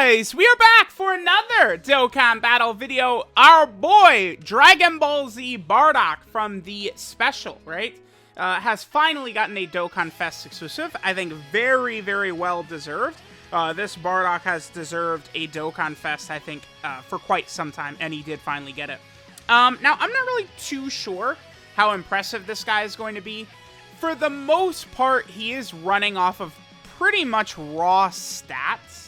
guys, we are back for another Dokkan battle video. Our boy, Dragon Ball Z Bardock from the special, right, has finally gotten a Dokkan Fest exclusive. I think very, very well deserved. This Bardock has deserved a Dokkan Fest, I think, for quite some time, and he did finally get it. Now, I'm not really too sure how impressive this guy is going to be. For the most part, he is running off of pretty much raw stats.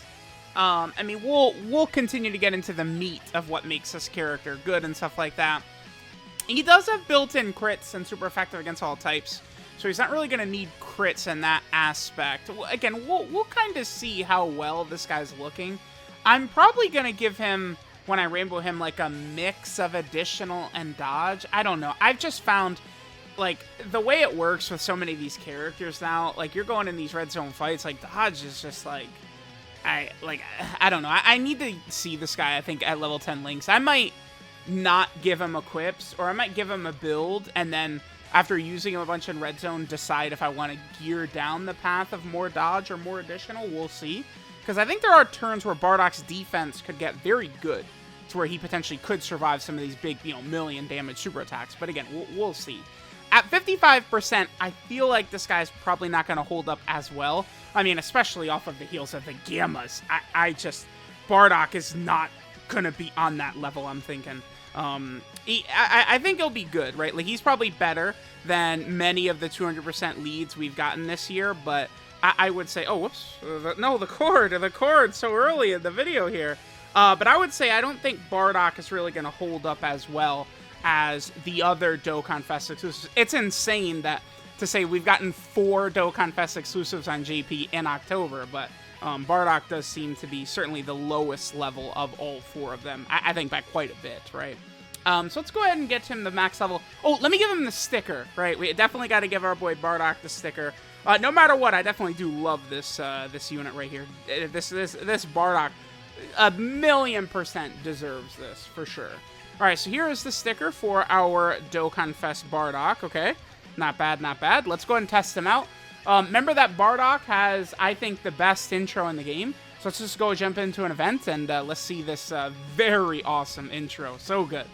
I mean, we'll continue to get into the meat of what makes this character good and stuff like that. He does have built-in crits and super effective against all types, so he's not really going to need crits in that aspect. Again, we'll kind of see how well this guy's looking. I'm probably going to give him, when I rainbow him, like a mix of additional and dodge. I don't know. I've just found, like, the way it works with so many of these characters now, like, you're going in these red zone fights, like, dodge is just, like, I don't know. I need to see this guy, I think, at level 10 links. I might not give him equips, or I might give him a build, and then after using him a bunch in red zone, decide if I want to gear down the path of more dodge or more additional. We'll see. Because I think there are turns where Bardock's defense could get very good, to where he potentially could survive some of these big, million damage super attacks. But again, we'll see. At 55%, I feel like this guy's probably not going to hold up as well. I mean, especially off of the heels of the Gammas. Bardock is not going to be on that level, I'm thinking. I think he'll be good, right? Like, he's probably better than many of the 200% leads we've gotten this year, but I would say, oh, whoops. No, the cord so early in the video here. But I would say I don't think Bardock is really going to hold up as well as the other Dokkan Fest exclusives. It's insane that to say we've gotten 4 Dokkan Fest exclusives on JP in October, but Bardock does seem to be certainly the lowest level of all 4 of them. I think by quite a bit, right? So let's go ahead and get him the max level. Oh, let me give him the sticker, right? We definitely got to give our boy Bardock the sticker. No matter what, I definitely do love this this unit right here. This Bardock 1,000,000% deserves this for sure. All right, so here is the sticker for our Dokkan Fest Bardock, okay? Not bad, not bad. Let's go ahead and test him out. Remember that Bardock has, I think, the best intro in the game. So let's just go jump into an event, and let's see this very awesome intro. So good.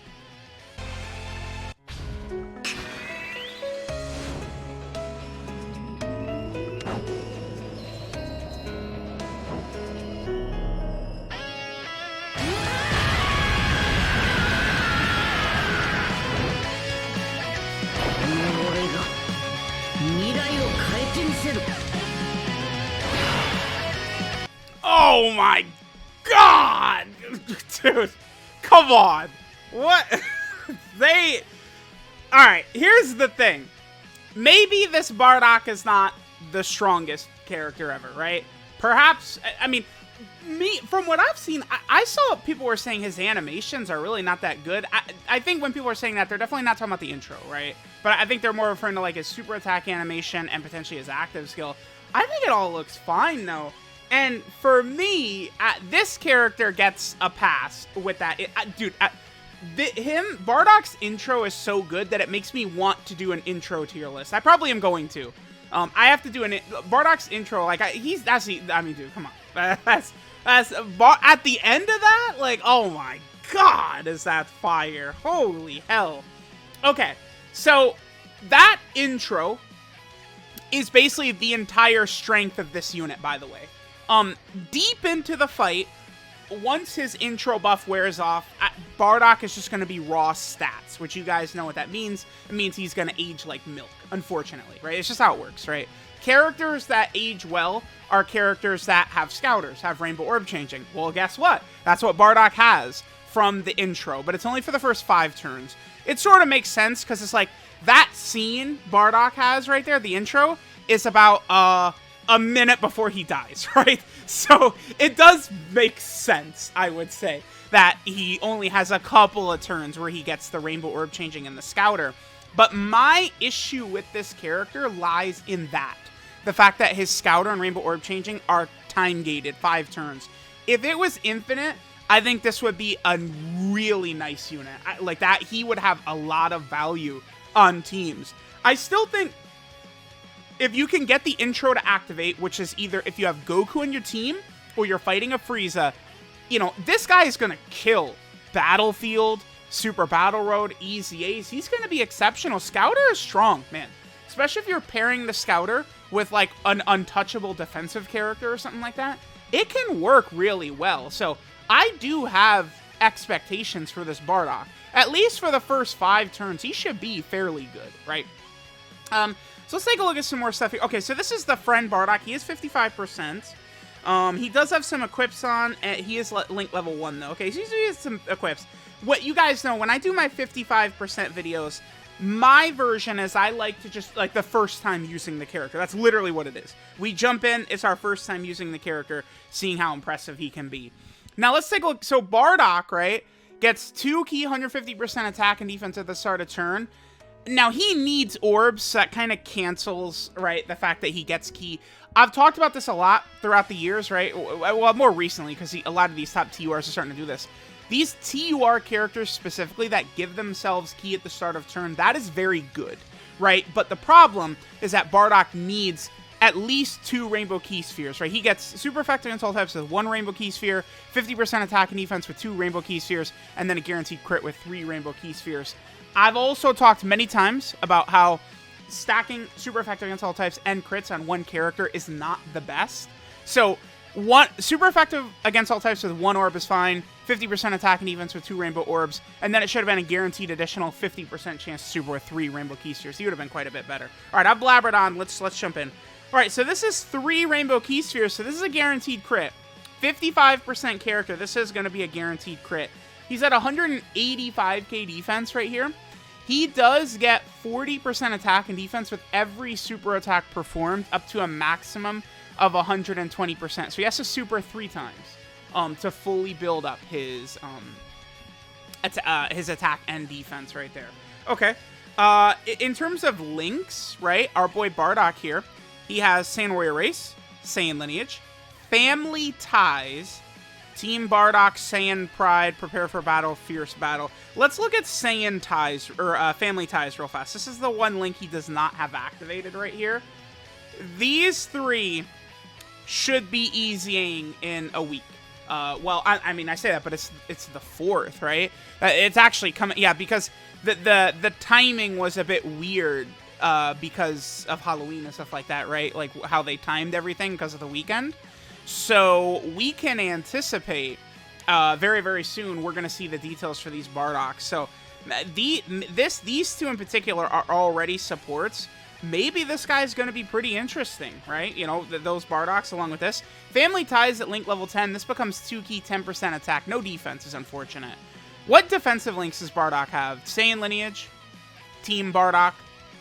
Oh my god! Dude, come on. What? Alright, here's the thing. Maybe this Bardock is not the strongest character ever, right? Perhaps, I mean, from what I've seen, I saw people were saying his animations are really not that good. I think when people are saying that, they're definitely not talking about the intro, right? But I think they're more referring to, like, his super attack animation and potentially his active skill. I think it all looks fine, though. And for me, this character gets a pass with that. Bardock's intro is so good that it makes me want to do an intro tier list. I probably am going to. I have to do Bardock's intro. Like, dude, come on. That's at the end of that, like, oh my god, is that fire? Holy hell. Okay, so that intro is basically the entire strength of this unit, by the way. Deep into the fight, once his intro buff wears off, Bardock is just going to be raw stats, which you guys know what that means. It means he's going to age like milk, unfortunately, right? It's just how it works, right? Characters that age well are characters that have scouters, have rainbow orb changing. Well, guess what? That's what Bardock has from the intro, but it's only for the first 5 turns. It sort of makes sense, because it's like, that scene Bardock has right there, the intro, is about, a minute before he dies, right? So it does make sense, I would say, that he only has a couple of turns where he gets the rainbow orb changing and the scouter. But my issue with this character lies in that. The fact that his scouter and rainbow orb changing are time gated, 5 turns. If it was infinite, I think this would be a really nice unit. Like that, he would have a lot of value on teams. I still think if you can get the intro to activate, which is either if you have Goku in your team or you're fighting a Frieza, you know, this guy is going to kill Battlefield, Super Battle Road, Easy Ace. He's going to be exceptional. Scouter is strong, man. Especially if you're pairing the Scouter with, like, an untouchable defensive character or something like that. It can work really well. So, I do have expectations for this Bardock. At least for the first 5 turns, he should be fairly good, right? So let's take a look at some more stuff here. Okay, so this is the friend Bardock. He is 55%. He does have some equips on. He is link level 1, though. Okay, so he has some equips. What you guys know, when I do my 55% videos, my version is I like to just, like, the first time using the character. That's literally what it is. We jump in, it's our first time using the character, seeing how impressive he can be. Now, let's take a look. So, Bardock, right, gets 2 key 150% attack and defense at the start of turn. Now, he needs orbs, so that kind of cancels, right, the fact that he gets key. I've talked about this a lot throughout the years, right? Well, more recently, because a lot of these top TURs are starting to do this. These TUR characters specifically that give themselves key at the start of turn, that is very good, right? But the problem is that Bardock needs at least 2 Rainbow Key Spheres, right? He gets super effective against all types with 1 Rainbow Key Sphere, 50% attack and defense with 2 Rainbow Key Spheres, and then a guaranteed crit with 3 Rainbow Key Spheres. I've also talked many times about how stacking super effective against all types and crits on one character is not the best. So, super effective against all types with 1 orb is fine, 50% attack and defense with 2 rainbow orbs, and then it should have been a guaranteed additional 50% chance to super with 3 rainbow key spheres. He would have been quite a bit better. All right, I've blabbered on. Let's jump in. All right, so this is 3 rainbow key spheres, so this is a guaranteed crit. 55% character. This is going to be a guaranteed crit. He's at 185k defense right here. He does get 40% attack and defense with every super attack performed up to a maximum of 120%. So he has to super 3 times to fully build up his attack and defense right there. Okay. In terms of links, right, our boy Bardock here, he has Saiyan Warrior Race, Saiyan Lineage, Family Ties, Team Bardock, Saiyan Pride, Prepare for Battle, Fierce Battle. Let's look at Saiyan Ties, or Family Ties real fast. This is the one link he does not have activated right here. These 3 should be easying in a week. Well, I mean, I say that, but it's the 4th, right? It's actually coming, yeah, because the timing was a bit weird because of Halloween and stuff like that, right? Like how they timed everything because of the weekend. So we can anticipate very, very soon we're going to see the details for these Bardocks. So these 2 in particular are already supports. Maybe this guy's going to be pretty interesting, right? You know, those Bardocks along with this. Family Ties at link level 10. This becomes 2 key 10% attack. No defense is unfortunate. What defensive links does Bardock have? Saiyan Lineage, Team Bardock,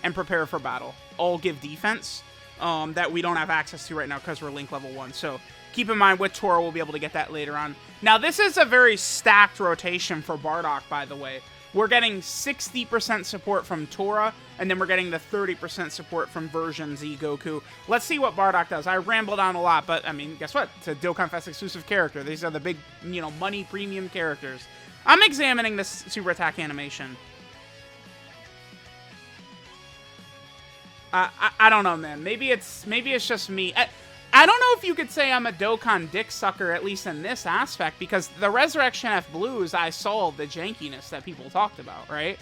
and Prepare for Battle. All give defense that we don't have access to right now because we're link level 1. So keep in mind with Tora, we'll be able to get that later on. Now, this is a very stacked rotation for Bardock, by the way. We're getting 60% support from Tora, and then we're getting the 30% support from version Z Goku. Let's see what Bardock does. I rambled on a lot, but, I mean, guess what? It's a DOKKANFEST exclusive character. These are the big, you know, money premium characters. I'm examining this super attack animation. I don't know, man. Maybe it's just me. I don't know if you could say I'm a Dokkan dick sucker, at least in this aspect, because the Resurrection F Blues, I saw the jankiness that people talked about, right?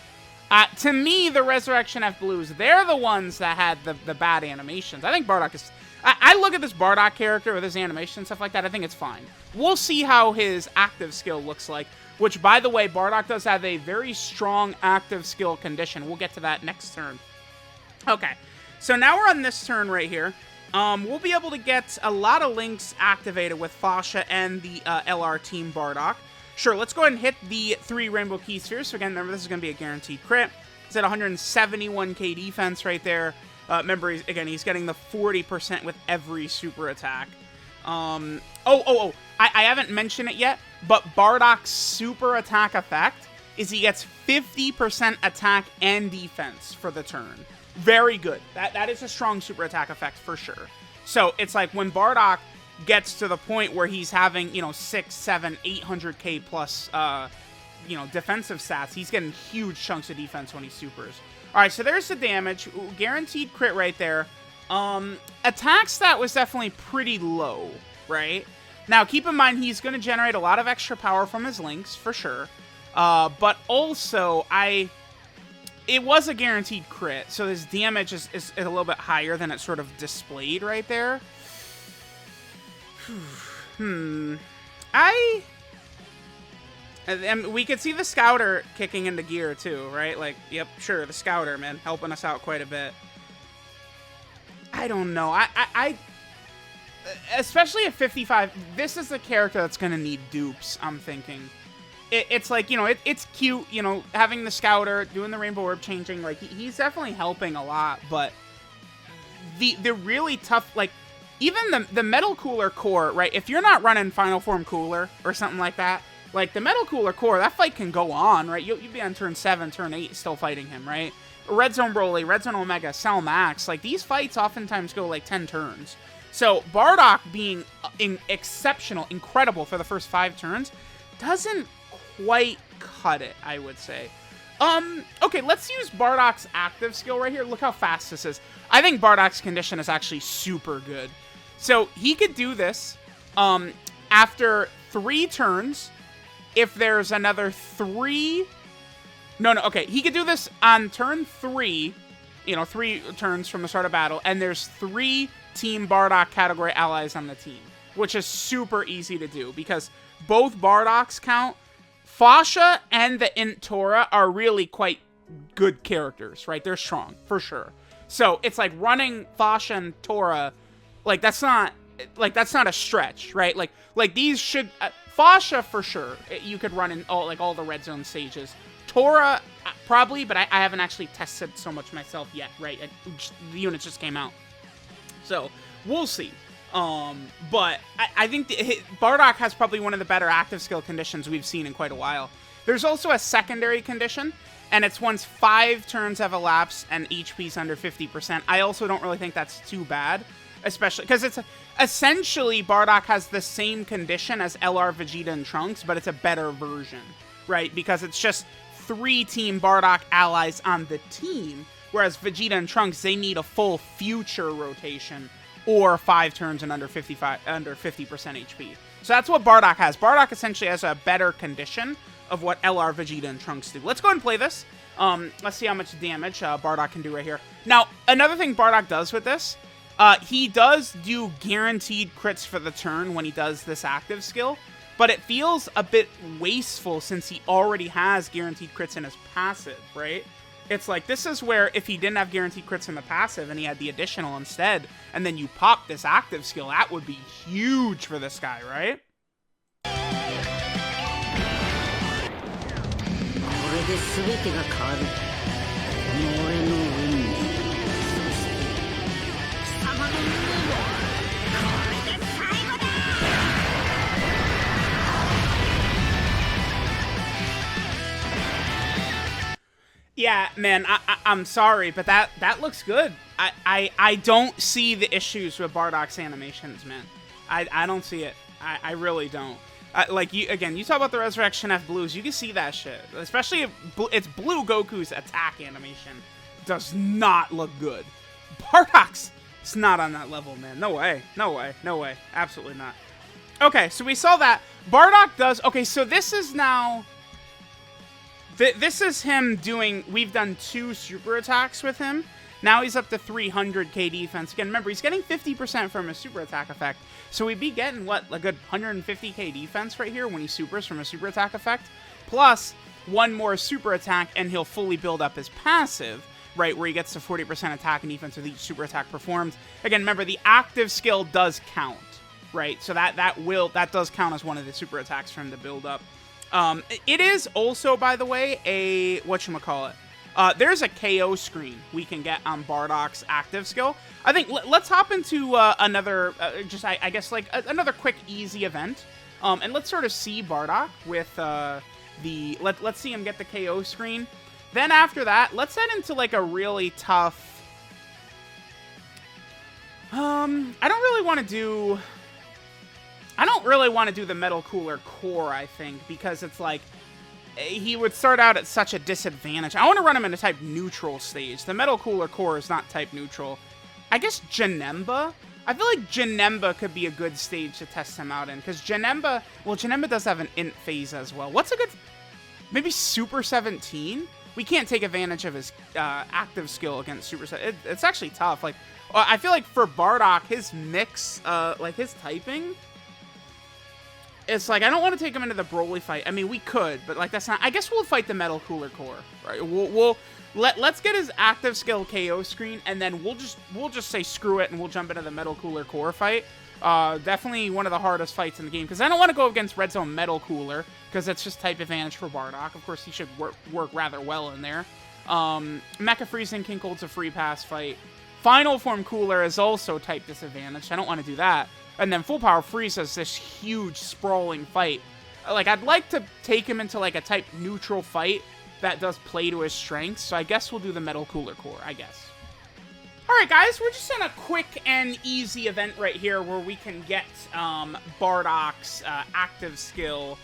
To me, the Resurrection F Blues, they're the ones that had the bad animations. I think Bardock is... I look at this Bardock character with his animation and stuff like that, I think it's fine. We'll see how his active skill looks like, which, by the way, Bardock does have a very strong active skill condition. We'll get to that next turn. Okay, so now we're on this turn right here. We'll be able to get a lot of links activated with Fasha and the LR Team Bardock. Sure, let's go ahead and hit the 3 Rainbow Key Spheres. So again, remember, this is going to be a guaranteed crit. It's at 171k defense right there. Remember, he's getting the 40% with every super attack. I haven't mentioned it yet, but Bardock's super attack effect is he gets 50% attack and defense for the turn. Very good. That is a strong super attack effect for sure. So it's like when Bardock gets to the point where he's having, you know, 6, 7, 800k plus, you know, defensive stats, he's getting huge chunks of defense when he supers. All right, so there's the damage. Ooh, guaranteed crit right there. Attack stat was definitely pretty low, right? Now, keep in mind, he's going to generate a lot of extra power from his links, for sure. But also, it was a guaranteed crit, so his damage is a little bit higher than it's sort of displayed right there. And we could see the Scouter kicking into gear, too, right? Like, yep, sure, the Scouter, man, helping us out quite a bit. I don't know. Especially at 55, this is the character that's going to need dupes, I'm thinking. It's like, you know, it's cute, you know, having the Scouter, doing the Rainbow Orb changing, like, he's definitely helping a lot, but the really tough, like, even the Metal Cooler core, right, if you're not running Final Form Cooler or something like that, like, the Metal Cooler core, that fight can go on, right? You'll be on turn 7, turn 8 still fighting him, right? Red Zone Broly, Red Zone Omega, Cell Max, like, these fights oftentimes go, like, 10 turns. So, Bardock being exceptional, incredible for the first 5 turns, doesn't quite cut it, I would say. Okay, let's use Bardock's active skill right here. Look how fast this is. I think Bardock's condition is actually super good. So, he could do this after 3 turns. If there's another 3... No, okay, he could do this on turn 3, you know, 3 turns from the start of battle, and there's 3 Team Bardock category allies on the team, which is super easy to do, because both Bardocks count. Fasha and the Int Tora are really quite good characters, right? They're strong, for sure. So, it's like running Fasha and Tora, like, that's not a stretch, right? Like these should... Fasha, for sure, you could run in all the Red Zone stages. Tora, probably, but I haven't actually tested so much myself yet, right? The units just came out. So, we'll see. But I think Bardock has probably one of the better active skill conditions we've seen in quite a while. There's also a secondary condition, and it's once 5 turns have elapsed and HP's under 50%. I also don't really think that's too bad, especially because it's essentially Bardock has the same condition as LR, Vegeta, and Trunks, but it's a better version, right? Because it's just 3 Team Bardock allies on the team, whereas Vegeta and Trunks, they need a full future rotation or 5 turns and under 50% HP. So that's what Bardock has. Bardock essentially has a better condition of what LR, Vegeta, and Trunks do. Let's go ahead and play this. Let's see how much damage Bardock can do right here. Now, another thing Bardock does with this, he does do guaranteed crits for the turn when he does this active skill, but it feels a bit wasteful since he already has guaranteed crits in his passive, right? It's like, this is where if he didn't have guaranteed crits in the passive and he had the additional instead, and then you pop this active skill, that would be huge for this guy, right? Yeah, man, I'm sorry, but that looks good. I don't see the issues with Bardock's animations, man. I don't see it. I really don't. Like, you talk about the Resurrection F blues, you can see that shit. Especially if it's Blue Goku's attack animation does not look good. Bardock's is not on that level, man. No way. No way. No way. Absolutely not. Okay, so we saw that. Bardock does... Okay, so this is now... This is him doing... We've done 2 super attacks with him. Now he's up to 300k defense. Again, remember, he's getting 50% from a super attack effect. So we'd be getting, what, a good 150k defense right here when he supers from a super attack effect. Plus, 1 more super attack, and he'll fully build up his passive, right, where he gets to 40% attack and defense with each super attack performed. Again, remember, the active skill does count, right? So that does count as one of the super attacks for him to build up. It is also, by the way, a, whatchamacallit, there's a KO screen we can get on Bardock's active skill. I think, let's hop into another, I guess, like, another quick, easy event. And let's sort of see Bardock with let's see him get the KO screen. Then after that, let's head into, like, a really tough... I don't really want to do the Metal Cooler core, I think, because it's like, he would start out at such a disadvantage. I want to run him in a type neutral stage. The Metal Cooler core is not type neutral. I guess Janemba I feel like Janemba could be a good stage to test him out in, because Janemba, well, Janemba does have an int phase as well. What's a good, maybe Super 17? We can't take advantage of his active skill against Super 17. It's actually tough. Like, I feel like for Bardock, his mix, like his typing, it's like, I don't want to take him into the Broly fight. I mean, we could, but like, that's not, I guess we'll fight the Metal Cooler Core, right? Let's get his active skill KO screen, and then we'll just say screw it, and we'll jump into the Metal Cooler Core fight. Definitely one of the hardest fights in the game, because I don't want to go against Red Zone Metal Cooler, because that's just type advantage for Bardock. Of course, he should work rather well in there. Mecha Freezing King Cold's a free pass fight. Final Form Cooler is also type disadvantaged. I don't want to do that. And then Full Power Frieza is this huge, sprawling fight. Like, I'd like to take him into, like, a type neutral fight that does play to his strengths, so I guess we'll do the Metal Cooler Core, I guess. Alright guys, we're just in a quick and easy event right here where we can get Bardock's active skill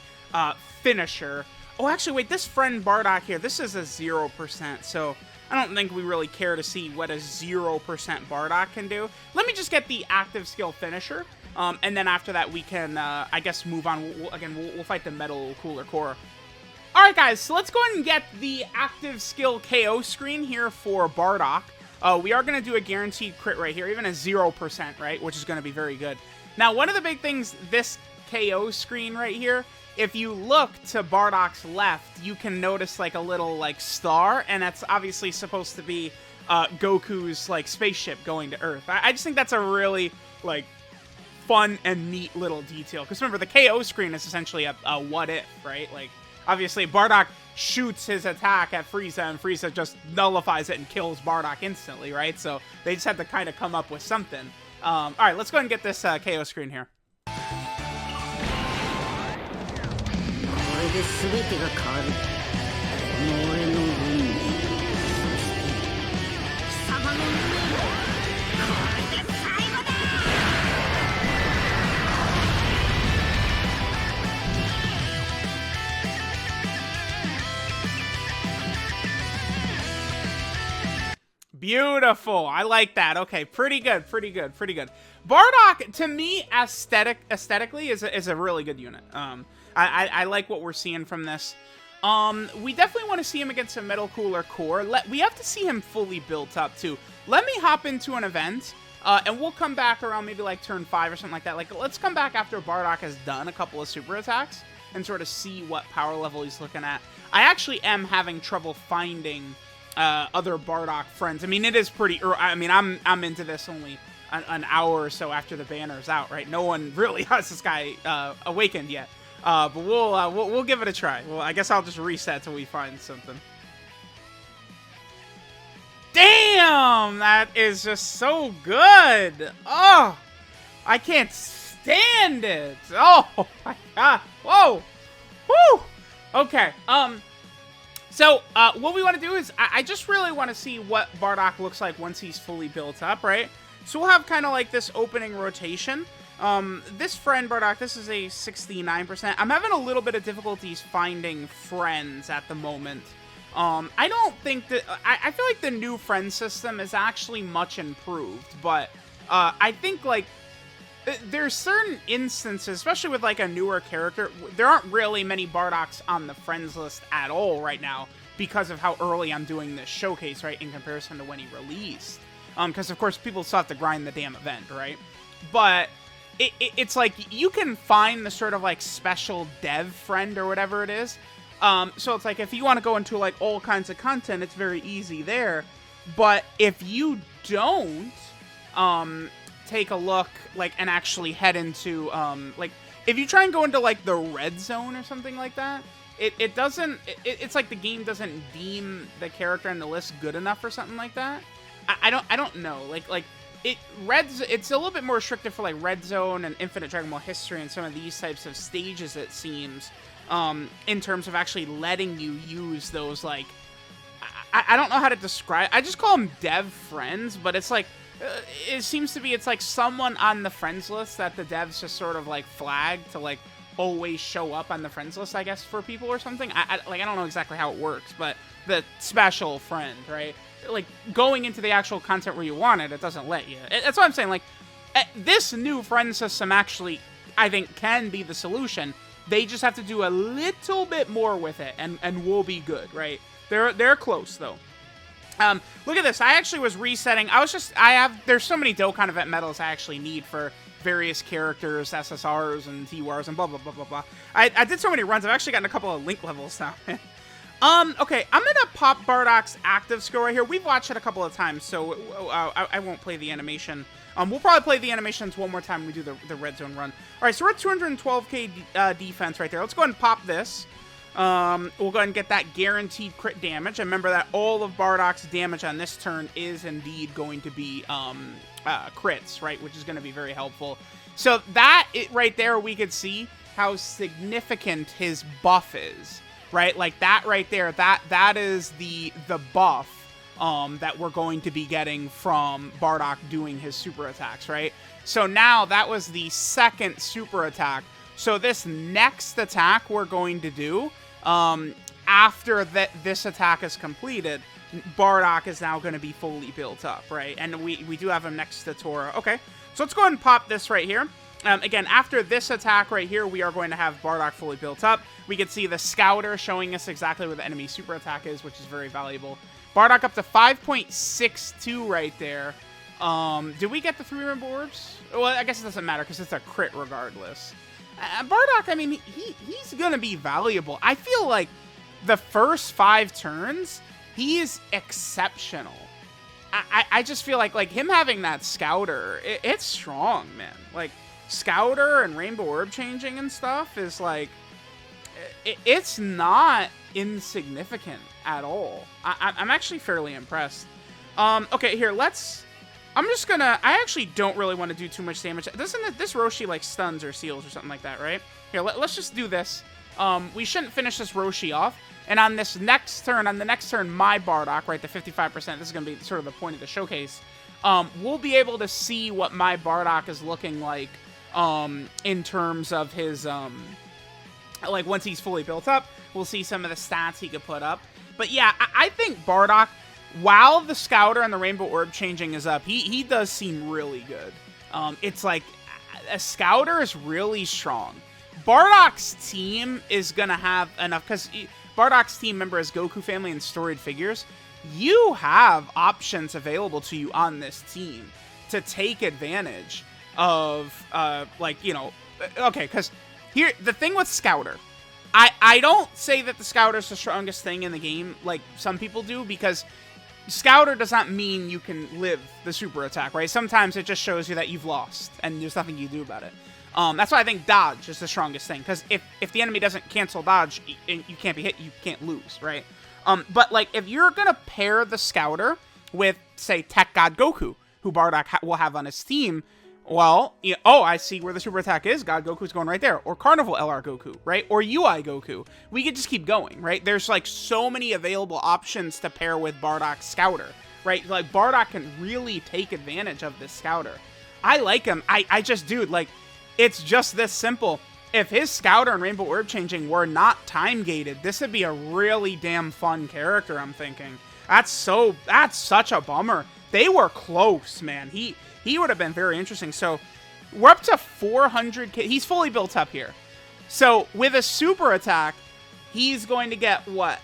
finisher. Oh, actually, wait, this friend Bardock here, this is a 0%, so I don't think we really care to see what a 0% Bardock can do. Let me just get the active skill finisher, and then after that we can, I guess, move on. We'll fight the Metal Cooler Core. Alright guys, so let's go ahead and get the active skill KO screen here for Bardock. We are going to do a guaranteed crit right here, even a 0%, right, which is going to be very good. Now, one of the big things, this KO screen right here, if you look to Bardock's left, you can notice, like, a little, like, star, and that's obviously supposed to be Goku's, like, spaceship going to Earth. I just think that's a really, like, fun and neat little detail. Because remember, the KO screen is essentially a what-if, right? Like, obviously, Bardock shoots his attack at Frieza, and Frieza just nullifies it and kills Bardock instantly, right? So they just had to kind of come up with something. All right, let's go ahead and get this KO screen here. Beautiful. I like that. Okay, pretty good, pretty good, pretty good. Bardock, to me, aesthetically, is a really good unit. I like what we're seeing from this. We definitely want to see him against a Metal Cooler Core. We have to see him fully built up, too. Let me hop into an event, and we'll come back around maybe, like, turn 5 or something like that. Like, let's come back after Bardock has done a couple of super attacks and sort of see what power level he's looking at. I actually am having trouble finding other Bardock friends. I mean, it is pretty early. I mean, I'm into this only an hour or so after the banner's out, right? No one really has this guy awakened yet. But we'll give it a try. Well, I guess I'll just reset till we find something. Damn! That is just so good! Oh! I can't stand it! Oh my god! Whoa! Woo! Okay, so, what we want to do is, I just really want to see what Bardock looks like once he's fully built up, right? So we'll have kind of like this opening rotation. This friend Bardock, this is a 69%. I'm having a little bit of difficulties finding friends at the moment. I don't think that, I feel like the new friend system is actually much improved, but, I think, like, there's certain instances, especially with, like, a newer character, there aren't really many Bardocks on the friends list at all right now because of how early I'm doing this showcase, right, in comparison to when he released. Because, of course, people still have to grind the damn event, right? But it's like, you can find the sort of, like, special dev friend or whatever it is. So it's like, if you want to go into, like, all kinds of content, it's very easy there. But if you don't, take a look, like, and actually head into, like, if you try and go into, like, the red zone or something like that, it doesn't, it's like the game doesn't deem the character in the list good enough or something like that. I don't know, like, it's a little bit more restrictive for, like, Red Zone and Infinite Dragon Ball History and some of these types of stages, it seems, in terms of actually letting you use those, like, I don't know how to describe, I just call them dev friends, but it's like, it seems to be, it's like someone on the friends list that the devs just sort of, like, flag to, like, always show up on the friends list, I guess, for people or something. I don't know exactly how it works, but the special friend, right? Like, going into the actual content where you want it, it doesn't let you. That's what I'm saying, like, This new friend system actually, I think, can be the solution. They just have to do a little bit more with it, and we'll be good, right? They're close, though. Look at this. I actually was resetting. There's so many Dokkan event medals I actually need for various characters, SSRs, and TWARs, and blah, blah, blah, blah, blah. I did so many runs. I've actually gotten a couple of link levels now. Okay, I'm gonna pop Bardock's active skill right here. We've watched it a couple of times, so I won't play the animation. We'll probably play the animations one more time when we do the red zone run. All right, so we're at 212k defense right there. Let's go ahead and pop this. We'll go ahead and get that guaranteed crit damage. And remember that all of Bardock's damage on this turn is indeed going to be crits, right? Which is going to be very helpful. So that right there, we could see how significant his buff is, right? Like that right there, that is the buff that we're going to be getting from Bardock doing his super attacks, right? So now that was the second super attack. So this next attack we're going to do, after this attack is completed, Bardock is now going to be fully built up, right? And we do have him next to Tora. Okay, so let's go ahead and pop this right here. Again, after this attack right here, we are going to have Bardock fully built up. We can see the Scouter showing us exactly where the enemy super attack is, which is very valuable. Bardock up to 5.62 right there. Did we get the 3 Rainbow Orbs? Well, I guess it doesn't matter because it's a crit regardless. Bardock, I mean, he's going to be valuable. I feel like the first 5 turns, he is exceptional. I just feel like him having that Scouter, it's strong, man. Like, Scouter and Rainbow Orb changing and stuff is like, it's not insignificant at all. I'm actually fairly impressed. Okay, here, I'm just gonna... I actually don't really want to do too much damage. Doesn't this Roshi, like, stuns or seals or something like that, right? Here, let's just do this. We shouldn't finish this Roshi off. And on the next turn, my Bardock, right, the 55%, this is going to be sort of the point of the showcase, we'll be able to see what my Bardock is looking like in terms of his... like, once he's fully built up, we'll see some of the stats he could put up. But yeah, I think Bardock, while the Scouter and the Rainbow Orb changing is up, he does seem really good. It's like, a Scouter is really strong. Bardock's team is going to have enough, because Bardock's team member is Goku Family and Storied Figures. You have options available to you on this team to take advantage of, like, you know, okay, because here, the thing with Scouter, I don't say that the Scouter is the strongest thing in the game like some people do, because Scouter does not mean you can live the super attack, right? Sometimes it just shows you that you've lost, and there's nothing you do about it. That's why I think Dodge is the strongest thing, because if the enemy doesn't cancel Dodge, and you can't be hit, you can't lose, right? But, like, if you're going to pair the Scouter with, say, Tech God Goku, who Bardock will have on his team, well, I see where the super attack is. God Goku's going right there. Or Carnival LR Goku, right? Or UI Goku. We could just keep going, right? There's, like, so many available options to pair with Bardock's Scouter, right? Like, Bardock can really take advantage of this Scouter. I like him. I just, dude, like, it's just this simple. If his Scouter and Rainbow Orb changing were not time-gated, this would be a really damn fun character, I'm thinking. That's such a bummer. They were close, man. He would have been very interesting. So we're up to 400k. He's fully built up here. So with a super attack, he's going to get what?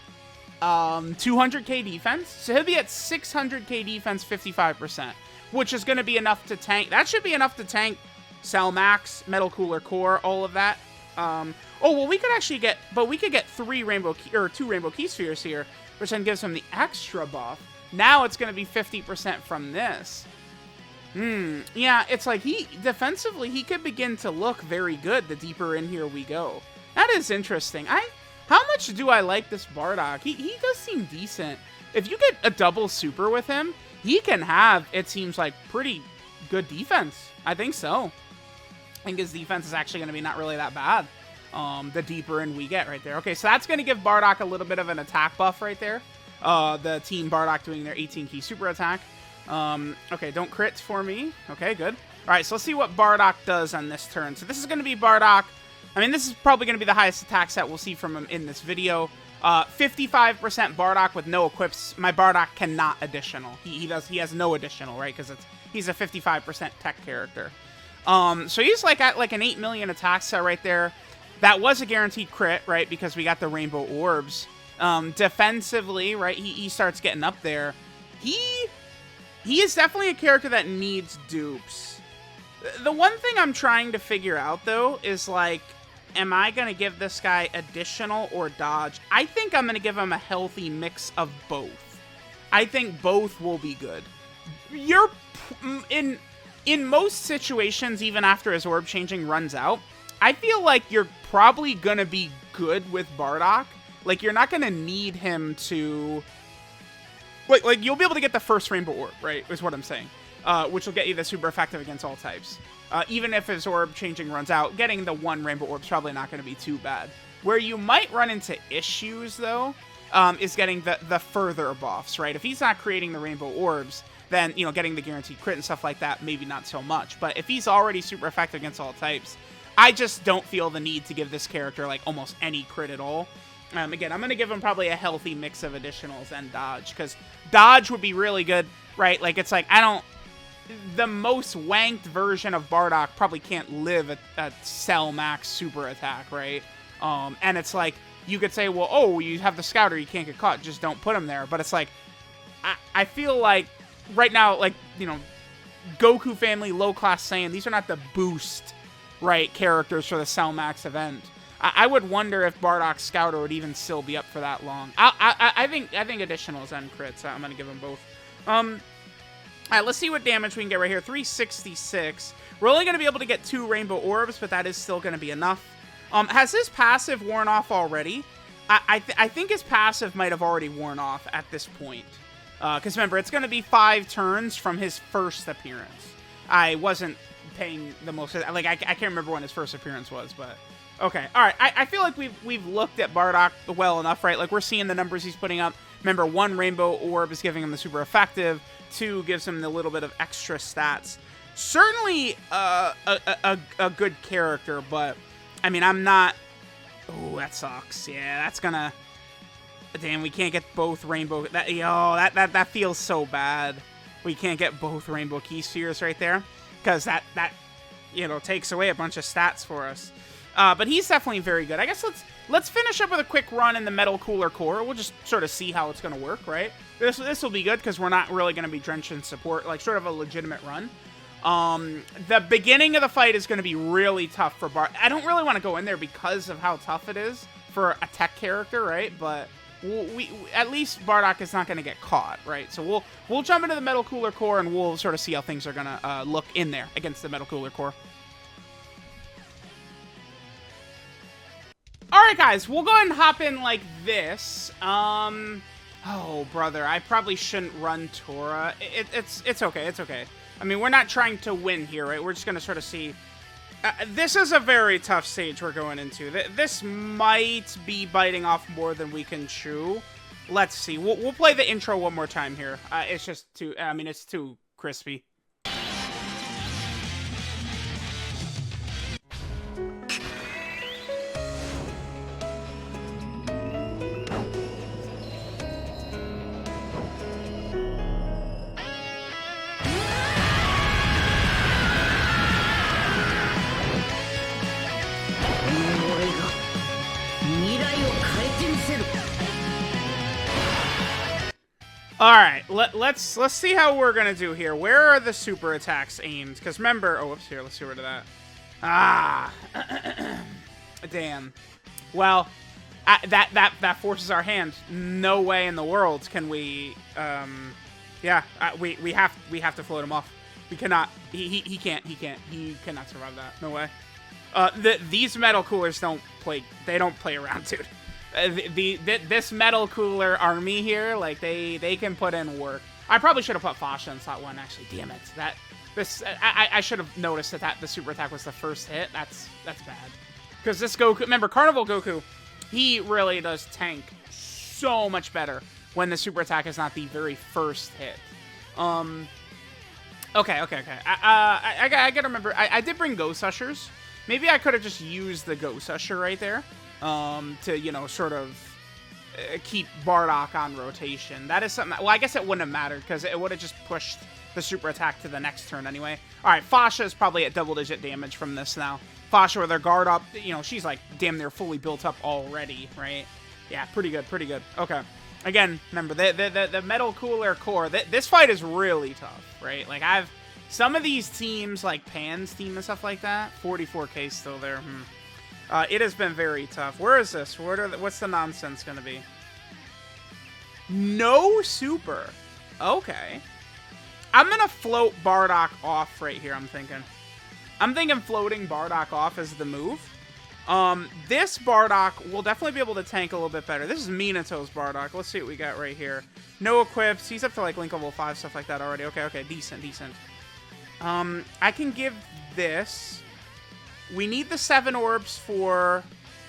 200k defense. So he'll be at 600k defense, 55%, which is going to be enough to tank. That should be enough to tank Cell Max, Metal Cooler Core, all of that. Oh, well, we could actually get, but we could get 2 Rainbow Key Spheres here, which then gives him the extra buff. Now it's going to be 50% from this. Yeah, it's like defensively, he could begin to look very good the deeper in here we go. That is interesting. How much do I like this Bardock? He does seem decent. If you get a double super with him, he can have, it seems like, pretty good defense. I think so. I think his defense is actually going to be not really that bad. The deeper in we get right there. Okay, so that's going to give Bardock a little bit of an attack buff right there. The Team Bardock doing their 18-key super attack. Okay, don't crits for me. Okay, good. All right, so let's see what Bardock does on this turn. So this is going to be Bardock. I mean, this is probably going to be the highest attack set we'll see from him in this video. 55% Bardock with no equips. My Bardock cannot additional. He has no additional, right? Because he's a 55% tech character. So he's like at like an 8 million attack set right there. That was a guaranteed crit, right? Because we got the rainbow orbs. Defensively, right? He starts getting up there. He is definitely a character that needs dupes. The one thing I'm trying to figure out, though, is like, am I going to give this guy additional or dodge? I think I'm going to give him a healthy mix of both. I think both will be good. You're in most situations, even after his orb changing runs out, I feel like you're probably going to be good with Bardock. Like, you're not going to need him to... Like, you'll be able to get the first rainbow orb, right, is what I'm saying. Which will get you the super effective against all types. Even if his orb changing runs out, getting the one rainbow orb is probably not going to be too bad. Where you might run into issues, though, is getting the further buffs, right? If he's not creating the rainbow orbs, then, you know, getting the guaranteed crit and stuff like that, maybe not so much. But if he's already super effective against all types, I just don't feel the need to give this character, like, almost any crit at all. Again, I'm going to give him probably a healthy mix of additionals and dodge, because dodge would be really good, right? Like, it's like, the most wanked version of Bardock probably can't live at cell max super attack, right? And it's like, you could say, well, oh, you have the scouter, you can't get caught, just don't put him there. But it's like, I feel like, right now, like, you know, Goku family, low-class Saiyan, these are not the boost, right, characters for the cell max event. I would wonder if Bardock's Scouter would even still be up for that long. I think additionals and crits. I'm going to give them both. All right, let's see what damage we can get right here. 366. We're only going to be able to get 2 rainbow orbs, but that is still going to be enough. Has his passive worn off already? I think his passive might have already worn off at this point. Because remember, it's going to be 5 turns from his first appearance. I wasn't paying the most... Like, I can't remember when his first appearance was, but... Okay, all right. I feel like we've looked at Bardock well enough, right? Like, we're seeing the numbers he's putting up. Remember, 1 rainbow orb is giving him the super effective. 2 gives him the little bit of extra stats. Certainly a good character, but I mean, I'm not... Oh, that sucks. Yeah, that's gonna... Damn, we can't get both rainbow... That feels so bad. We can't get both rainbow key spheres right there, because that you know, takes away a bunch of stats for us. But he's definitely very good. I guess let's finish up with a quick run in the Metal Cooler Core. We'll just sort of see how it's going to work, right? This will be good because we're not really going to be drenched in support, like sort of a legitimate run. The beginning of the fight is going to be really tough for Bart. I don't really want to go in there because of how tough it is for a tech character, right? But we at least Bardock is not going to get caught, right? So we'll jump into the Metal Cooler Core and we'll sort of see how things are going to look in there against the Metal Cooler Core. Alright, guys, we'll go ahead and hop in like this. Oh, brother, I probably shouldn't run Tora. It's okay, it's okay. I mean, we're not trying to win here, right? We're just gonna sort of see. This is a very tough stage we're going into. This might be biting off more than we can chew. Let's see. We'll play the intro one more time here. It's just too, I mean, it's too crispy. Alright, let's see how we're gonna do here. Where are the super attacks aimed? Because remember... Oh, whoops, here, let's get rid of that. Ah! Damn. Well, that forces our hand. No way in the world can we... Yeah, we have to float him off. We cannot... He can't. He cannot survive that. No way. These metal coolers don't play... They don't play around, dude. This metal cooler army here, like, they can put in work. I probably should have put Fasha in slot 1, actually. Damn it. I should have noticed that the super attack was the first hit. That's bad. Because this Goku... Remember, Carnival Goku, he really does tank so much better when the super attack is not the very first hit. Okay. I gotta remember... I did bring Ghost Ushers. Maybe I could have just used the Ghost Usher right there. To, you know, sort of keep Bardock on rotation. That is something... Well, I guess it wouldn't have mattered, because it would have just pushed the super attack to the next turn anyway. All right, Fasha is probably at double-digit damage from this now. Fasha with her guard up, you know, she's like damn near fully built up already, right? Yeah, pretty good, pretty good. Okay. Again, remember, the Metal Cooler core, this fight is really tough, right? Like, some of these teams, like Pan's team and stuff like that, 44k still there. It has been very tough. Where is this? What's the nonsense going to be? No super. Okay. I'm going to float Bardock off right here, I'm thinking. I'm thinking floating Bardock off is the move. This Bardock will definitely be able to tank a little bit better. This is Minato's Bardock. Let's see what we got right here. No equips. He's up to, like, Link level 5, stuff like that already. Okay, decent. I can give this. We need the 7 orbs for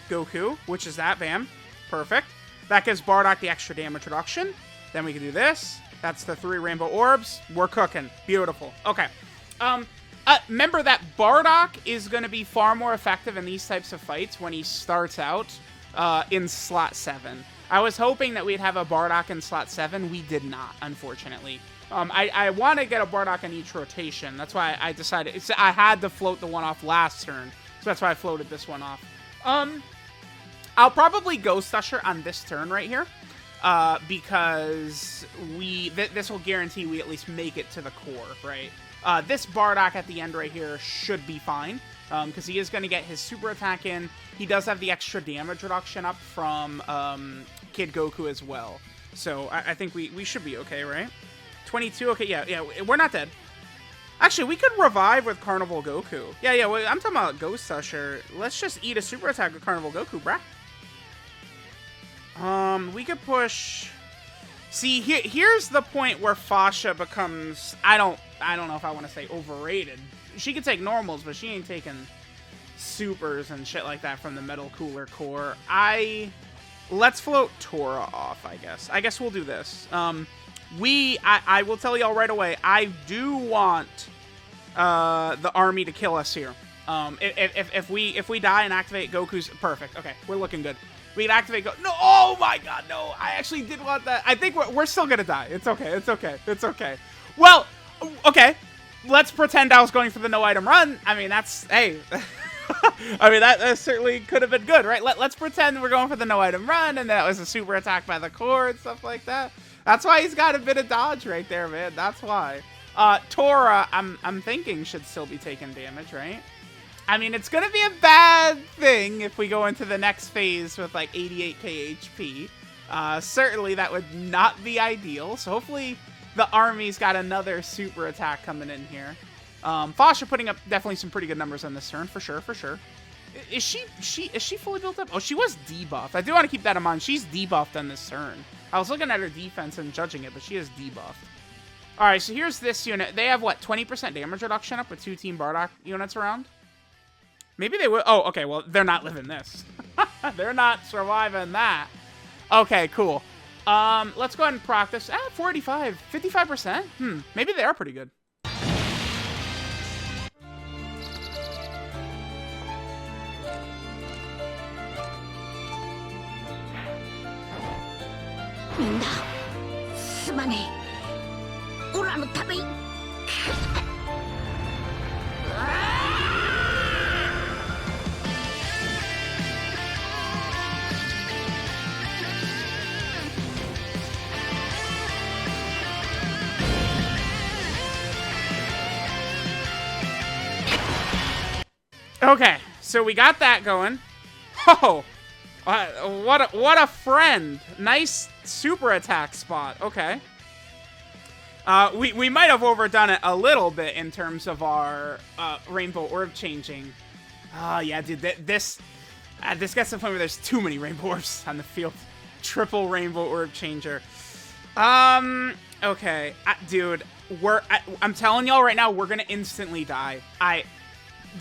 Goku, which is that. Bam. Perfect. That gives Bardock the extra damage reduction. Then we can do this. That's the 3 rainbow orbs. We're cooking. Beautiful. Okay. Remember that Bardock is going to be far more effective in these types of fights when he starts out in slot 7. I was hoping that we'd have a Bardock in slot 7. We did not, unfortunately. I want to get a Bardock in each rotation. That's why I decided. I had to float the one off last turn. So that's why I floated this one off. I'll probably Ghost Usher on this turn right here. Because this will guarantee we at least make it to the core, right? This Bardock at the end right here should be fine. Because he is going to get his super attack in. He does have the extra damage reduction up from Kid Goku as well. So I think we should be okay, right? 22, okay, yeah, we're not dead. Actually, we could revive with Carnival Goku. Yeah, I'm talking about Ghost Usher. Let's just eat a super attack with Carnival Goku, bruh. We could push... See, here's the point where Fasha becomes... I don't know if I want to say overrated. She can take normals, but she ain't taking supers and shit like that from the Metal Cooler core. Let's float Tora off, I guess. I guess we'll do this. I will tell y'all right away, I do want the army to kill us here. If we die and activate Goku's... Perfect. Okay, we're looking good. We can activate No, oh my god, no. I actually did want that. I think we're still gonna die. It's okay. Well, okay. Let's pretend I was going for the no item run. I mean, that's... Hey. I mean, that certainly could have been good, right? Let's pretend we're going for the no item run and that was a super attack by the core and stuff like that. That's why he's got a bit of dodge right there, man. That's why. Tora, I'm thinking should still be taking damage, right? I mean, it's gonna be a bad thing if we go into the next phase with like 88k HP. Certainly that would not be ideal. So hopefully the army's got another super attack coming in here. Fasha putting up definitely some pretty good numbers on this turn, for sure. Is she fully built up? Oh, she was debuffed. I do want to keep that in mind. She's debuffed on this turn. I was looking at her defense and judging it, but she is debuffed. All right, so here's this unit. They have, what, 20% damage reduction up with 2 Team Bardock units around? Maybe they will. Oh, okay, well, they're not living this. They're not surviving that. Okay, cool. Let's go ahead and practice. 45, 55%? Maybe they are pretty good. Okay, so we got that going. Oh, what a friend. Nice super attack spot. Okay. We might have overdone it a little bit in terms of our rainbow orb changing. Oh, yeah, dude, this gets to the point where there's too many rainbow orbs on the field. Triple rainbow orb changer. Okay, dude, I'm telling y'all right now, we're gonna instantly die.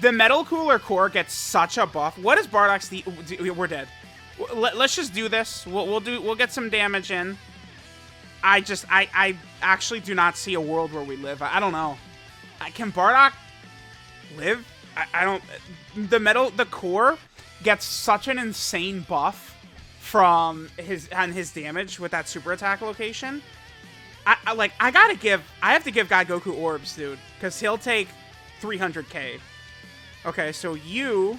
The Metal Cooler core gets such a buff. What is Bardock's we're dead. Let's just do this. We'll get some damage in. I actually do not see a world where we live. I don't know. Can Bardock live? I don't. The core gets such an insane buff from his damage with that super attack location. I have to give God Goku orbs, dude, because he'll take 300k. Okay, so you...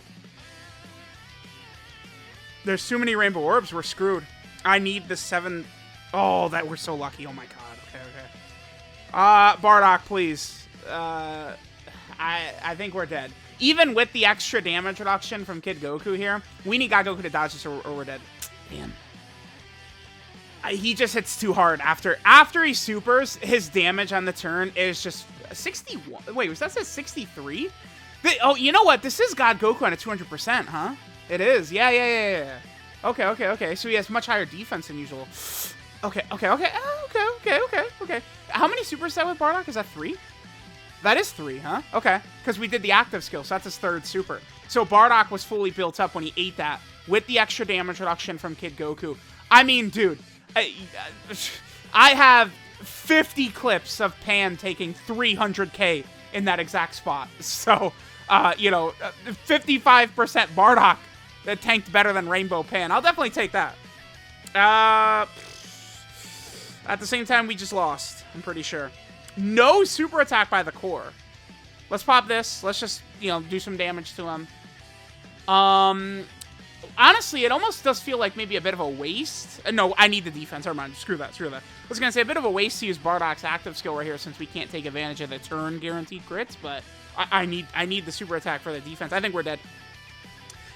There's too many rainbow orbs. We're screwed. I need the 7... Oh, that we're so lucky. Oh my god. Okay, okay. Bardock, please. I think we're dead. Even with the extra damage reduction from Kid Goku here, we need God Goku to dodge this or we're dead. Man. He just hits too hard. After he supers, his damage on the turn is just 61. Wait, was that says 63? Oh, you know what? This is God Goku on a 200%, huh? It is. Yeah. Okay. So he has much higher defense than usual. Okay. How many supers is that with Bardock? Is that 3? That is 3, huh? Okay. Because we did the active skill, so that's his 3rd super. So Bardock was fully built up when he ate that with the extra damage reduction from Kid Goku. I mean, dude, I have 50 clips of Pan taking 300k in that exact spot. So, 55% Bardock that tanked better than Rainbow Pan. I'll definitely take that. At the same time, we just lost, I'm pretty sure. No super attack by the core. Let's pop this. Let's just, do some damage to him. Honestly, it almost does feel like maybe a bit of a waste. No, I need the defense. Never mind. Screw that. I was going to say a bit of a waste to use Bardock's active skill right here since we can't take advantage of the turn guaranteed crits, but I need the super attack for the defense. I think we're dead.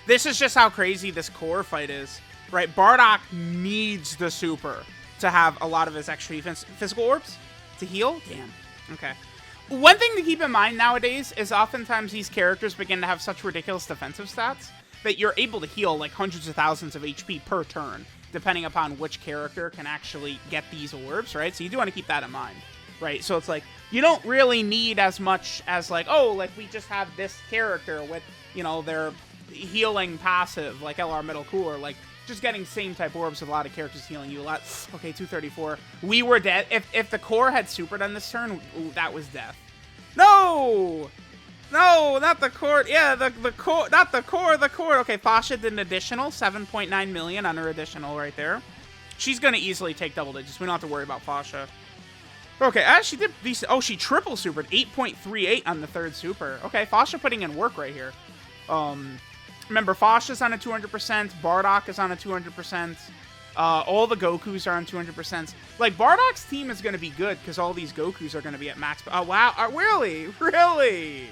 This is just how crazy this core fight is, right? Bardock needs the super to have a lot of his extra defense. Physical orbs to heal? Damn. Okay. One thing to keep in mind nowadays is oftentimes these characters begin to have such ridiculous defensive stats that you're able to heal like hundreds of thousands of HP per turn, depending upon which character can actually get these orbs, right? So you do want to keep that in mind, right? So it's like, you don't really need as much as like, oh, like we just have this character with, their healing passive, like LR Middle Cooler, like just getting same type orbs with a lot of characters healing you a lot. Okay, 234. We were dead. If the core had supered on this turn, ooh, that was death. No, not the core. Yeah, the core, not the core, the core. Okay, Fasha did an additional 7.9 million on her additional right there. She's going to easily take double digits. We don't have to worry about Fasha. Okay, she did decent. Oh, she triple supered 8.38 on the 3rd super. Okay, Fasha putting in work right here. Remember, Fasha's on a 200%. Bardock is on a 200%. All the Gokus are on 200%. Like, Bardock's team is going to be good because all these Gokus are going to be at max. Oh, wow. Really? Really?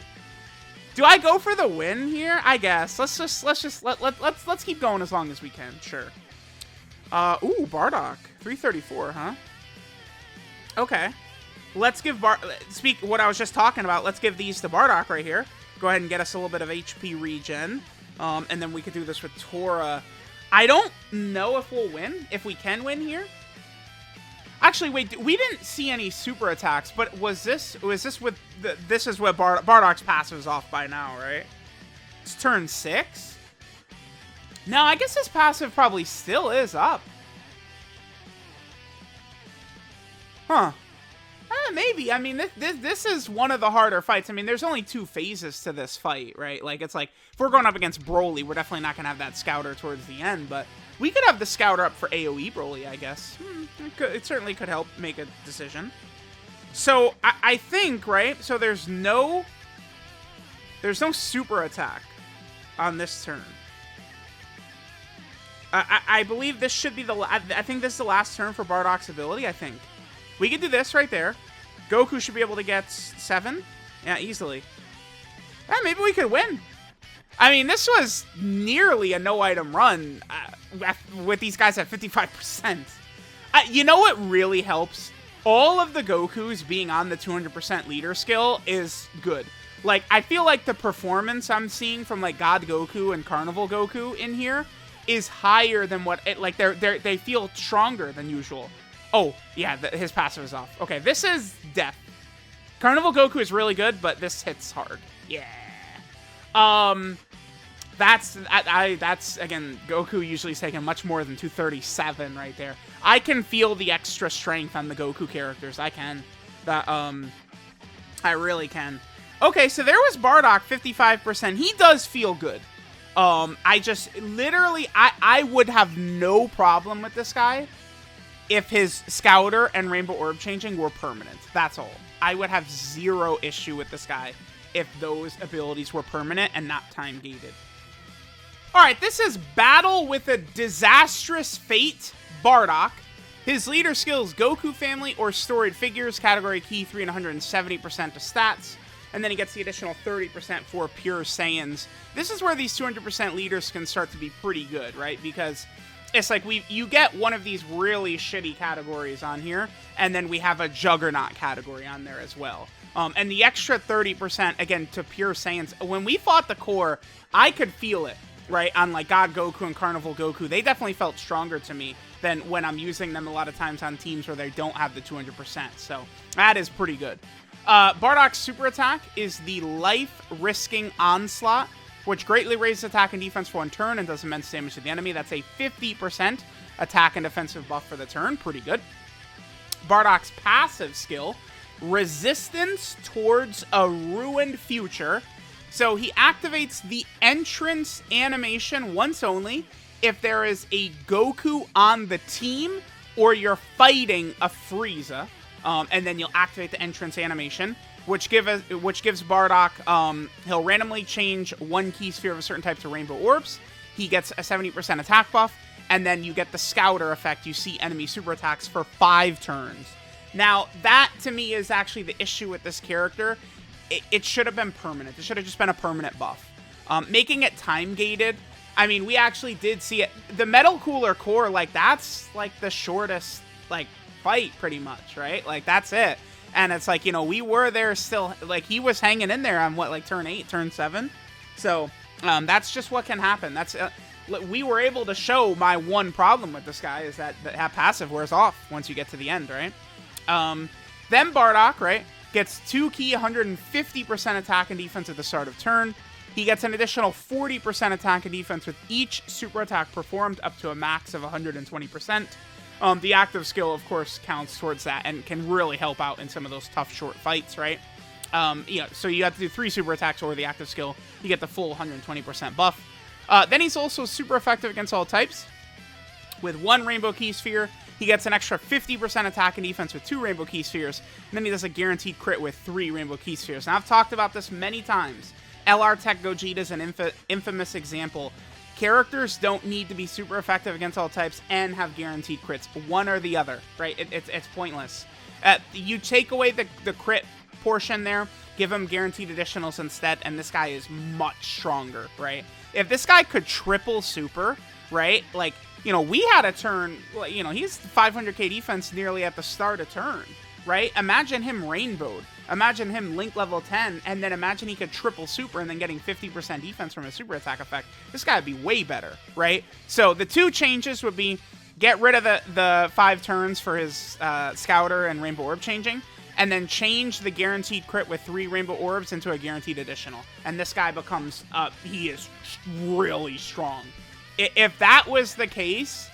Do I go for the win here? I guess. Let's keep going as long as we can. Sure. Ooh, Bardock. 334, huh? Okay. Let's give speak what I was just talking about. Let's give these to Bardock right here. Go ahead and get us a little bit of HP regen. And then we could do this with Tora. I don't know if we'll win. If we can win here. Actually, wait. We didn't see any super attacks, but was this with this is what Bardock's passive is off by now, right? It's turn 6. No, I guess his passive probably still is up. Huh. Maybe. I mean, this is one of the harder fights. I mean, there's only 2 phases to this fight, right? Like, it's like, if we're going up against Broly, we're definitely not going to have that Scouter towards the end, but we could have the Scouter up for AoE Broly, I guess. It certainly could help make a decision. So, I think, right? So, there's no super attack on this turn. I believe this should be I think this is the last turn for Bardock's ability, I think. We could do this right there. Goku should be able to get 7. Yeah, easily. Yeah, maybe we could win. I mean, this was nearly a no-item run with these guys at 55%. You know what really helps? All of the Gokus being on the 200% leader skill is good. Like, I feel like the performance I'm seeing from, like, God Goku and Carnival Goku in here is higher than what... they feel stronger than usual. Oh, yeah, his passive is off. Okay, this is death. Carnival Goku is really good, but this hits hard. Yeah. That's, again, Goku usually is taking much more than 237 right there. I can feel the extra strength on the Goku characters. I can. I really can. Okay, so there was Bardock, 55%. He does feel good. I just, literally, I would have no problem with this guy if his Scouter and Rainbow Orb changing were permanent. That's all. I would have zero issue with this guy if those abilities were permanent and not time-gated. Alright, this is Battle with a Disastrous Fate, Bardock. His leader skills Goku Family or Storied Figures, category key 370% to stats. And then he gets the additional 30% for Pure Saiyans. This is where these 200% leaders can start to be pretty good, right? Because it's like you get one of these really shitty categories on here, and then we have a Juggernaut category on there as well. And the extra 30%, again, to Pure Saiyans. When we fought the core, I could feel it, right? On like God Goku and Carnival Goku, they definitely felt stronger to me than when I'm using them a lot of times on teams where they don't have the 200%. So that is pretty good. Bardock's super attack is the Life-Risking Onslaught, which greatly raises attack and defense for one turn and does immense damage to the enemy. That's a 50% attack and defensive buff for the turn. Pretty good. Bardock's passive skill, Resistance Towards a Ruined Future. So he activates the entrance animation once only if there is a Goku on the team or you're fighting a Frieza. And then you'll activate the entrance animation, which gives Bardock, he'll randomly change one key sphere of a certain type to Rainbow Orbs. He gets a 70% attack buff, and then you get the Scouter effect. You see enemy super attacks for 5 turns. Now, that to me is actually the issue with this character. It should have been permanent. It should have just been a permanent buff. Making it time-gated, I mean, we actually did see it. The Metal Cooler core, like, that's, like, the shortest, like, fight, pretty much, right? Like, that's it. And it's like, you know, we were there still, like, he was hanging in there on, what, like, turn 8, turn 7? So, that's just what can happen. That's, we were able to show my one problem with this guy is that passive wears off once you get to the end, right? Then Bardock, right, gets 2 key 150% attack and defense at the start of turn. He gets an additional 40% attack and defense with each super attack performed up to a max of 120%. The active skill, of course, counts towards that and can really help out in some of those tough, short fights, right? Yeah, so you have to do 3 super attacks or the active skill. You get the full 120% buff. Then he's also super effective against all types. With 1 Rainbow Key Sphere, he gets an extra 50% attack and defense with 2 Rainbow Key Spheres. And then he does a guaranteed crit with 3 Rainbow Key Spheres. Now, I've talked about this many times. LR Tech Gogeta is an infamous example. Characters don't need to be super effective against all types and have guaranteed crits. One or the other, right? It's pointless. You take away the crit portion there, give him guaranteed additionals instead, and this guy is much stronger, right? If this guy could triple super, right? Like, you know, we had a turn, you know, he's 500k defense nearly at the start of turn, right? Imagine him rainbowed. Imagine him link level 10, and then imagine he could triple super and then getting 50% defense from a super attack effect. This guy would be way better, right? So the 2 changes would be get rid of the 5 turns for his Scouter and Rainbow Orb changing, and then change the guaranteed crit with 3 Rainbow Orbs into a guaranteed additional. And this guy becomes, he is really strong. If that was the case,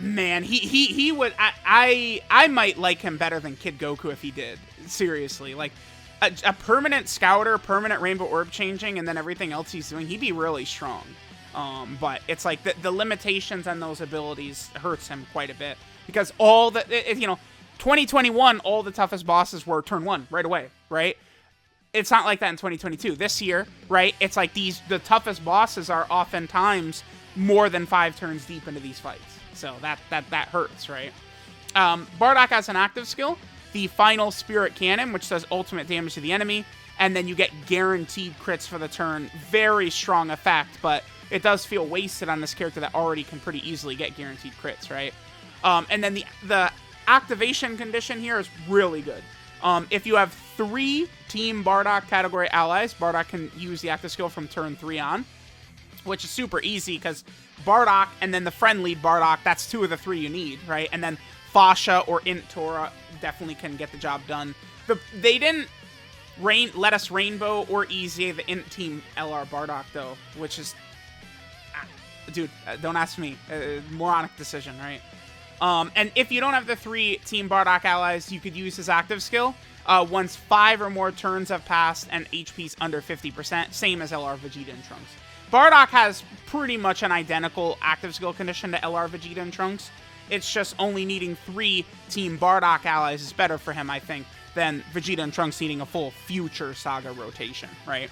man, he would, I might like him better than Kid Goku if he did. Seriously, like, a permanent Scouter, permanent Rainbow Orb changing, and then everything else he's doing, he'd be really strong. But it's like, the limitations on those abilities hurts him quite a bit. Because all the, you know, 2021, all the toughest bosses were turn 1 right away, right? It's not like that in 2022. This year, right, it's like the toughest bosses are oftentimes more than 5 turns deep into these fights. So that hurts, right? Bardock has an active skill, the Final Spirit Cannon, which does ultimate damage to the enemy, and then you get guaranteed crits for the turn. Very strong effect, but it does feel wasted on this character that already can pretty easily get guaranteed crits, right? And then the activation condition here is really good. If you have 3 Team Bardock category allies, Bardock can use the active skill from turn 3 on, which is super easy because Bardock and then the friend lead Bardock, that's 2 of the 3 you need, right? And then Fasha or Int Tora definitely can get the job done. They didn't let us rainbow or easy the Int Team LR Bardock, though, which is... dude, don't ask me. Moronic decision, right? And if you don't have the 3 Team Bardock allies, you could use his active skill once 5 or more turns have passed and HP's under 50%, same as LR Vegeta and Trunks. Bardock has pretty much an identical active skill condition to LR Vegeta and Trunks. It's just only needing 3 Team Bardock allies is better for him, I think, than Vegeta and Trunks needing a full future Saga rotation, right?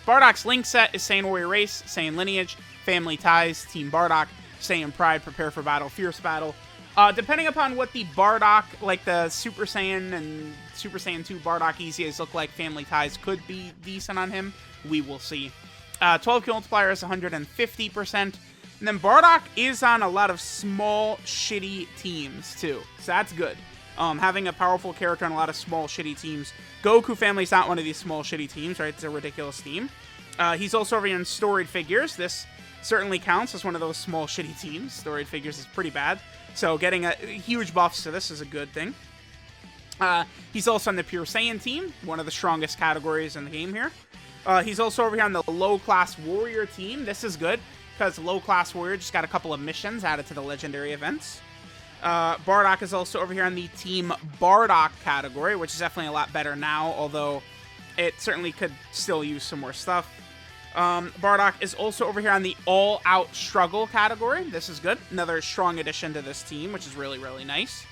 Bardock's Link set is Saiyan Warrior Race, Saiyan Lineage, Family Ties, Team Bardock, Saiyan Pride, Prepare for Battle, Fierce Battle. Depending upon what the Bardock, like the Super Saiyan and Super Saiyan 2 Bardock EZAs look like, Family Ties could be decent on him. We will see. 12 kill multiplier is 150%. And then Bardock is on a lot of small, shitty teams, too. So that's good. Having a powerful character on a lot of small, shitty teams. Goku Family's not one of these small, shitty teams, right? It's a ridiculous team. He's also over here in Storied Figures. This certainly counts as one of those small, shitty teams. Storied Figures is pretty bad. So getting a huge buffs to this is a good thing. He's also on the Pure Saiyan team, one of the strongest categories in the game here. He's also over here on the low-class Warrior team. This is good, because low-class Warrior just got a couple of missions added to the legendary events. Bardock is also over here on the Team Bardock category, which is definitely a lot better now, although it certainly could still use some more stuff. Bardock is also over here on the all-out struggle category. This is good. Another strong addition to this team, which is really, really nice.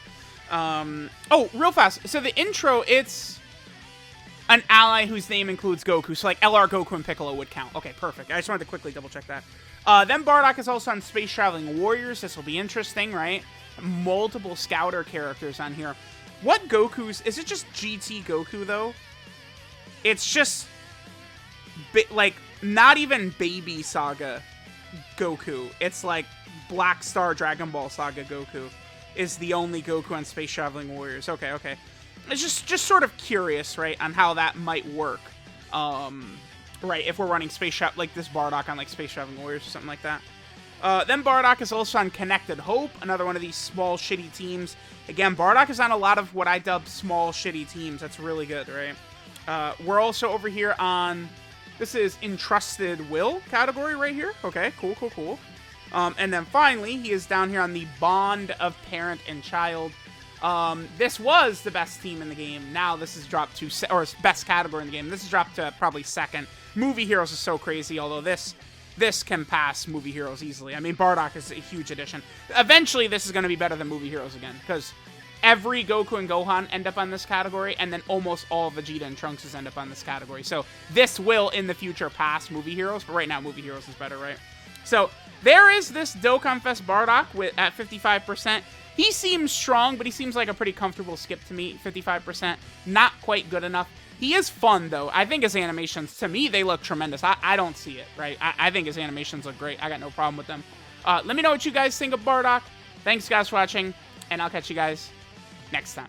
Oh, real fast. So the intro, it's an ally whose name includes Goku. So like LR Goku and Piccolo would count. Okay, perfect. I just wanted to quickly double check that. Then Bardock is also on Space Traveling Warriors. This will be interesting, right? Multiple Scouter characters on here. What Gokus? Is it just GT Goku, though? It's just like not even Baby Saga Goku. It's like Black Star Dragon Ball Saga Goku is the only Goku on Space Traveling Warriors. Okay, okay. It's just sort of curious, right, on how that might work. Right, if we're running like this Bardock on like Space Traveling Warriors or something like that. Then Bardock is also on Connected Hope, another one of these small, shitty teams. Again, Bardock is on a lot of what I dub small, shitty teams. That's really good, right? We're also over here on... This is Entrusted Will category right here. Okay, cool, cool, cool. And then finally, he is down here on the Bond of Parent and Child. This was the best team in the game. Now this is dropped to... Or best category in the game. This is dropped to probably second. Movie Heroes is so crazy, although this can pass Movie Heroes easily. I mean, Bardock is a huge addition. Eventually, this is going to be better than Movie Heroes again, because every Goku and Gohan end up on this category, and then almost all Vegeta and Trunks end up on this category. So this will, in the future, pass Movie Heroes, but right now, Movie Heroes is better, right? So there is this DOKKANFEST Bardock at 55%. He seems strong, but he seems like a pretty comfortable skip to me, 55%. Not quite good enough. He is fun, though. I think his animations, to me, they look tremendous. I don't see it, right? I think his animations look great. I got no problem with them. Let me know what you guys think of Bardock. Thanks, guys, for watching, and I'll catch you guys next time.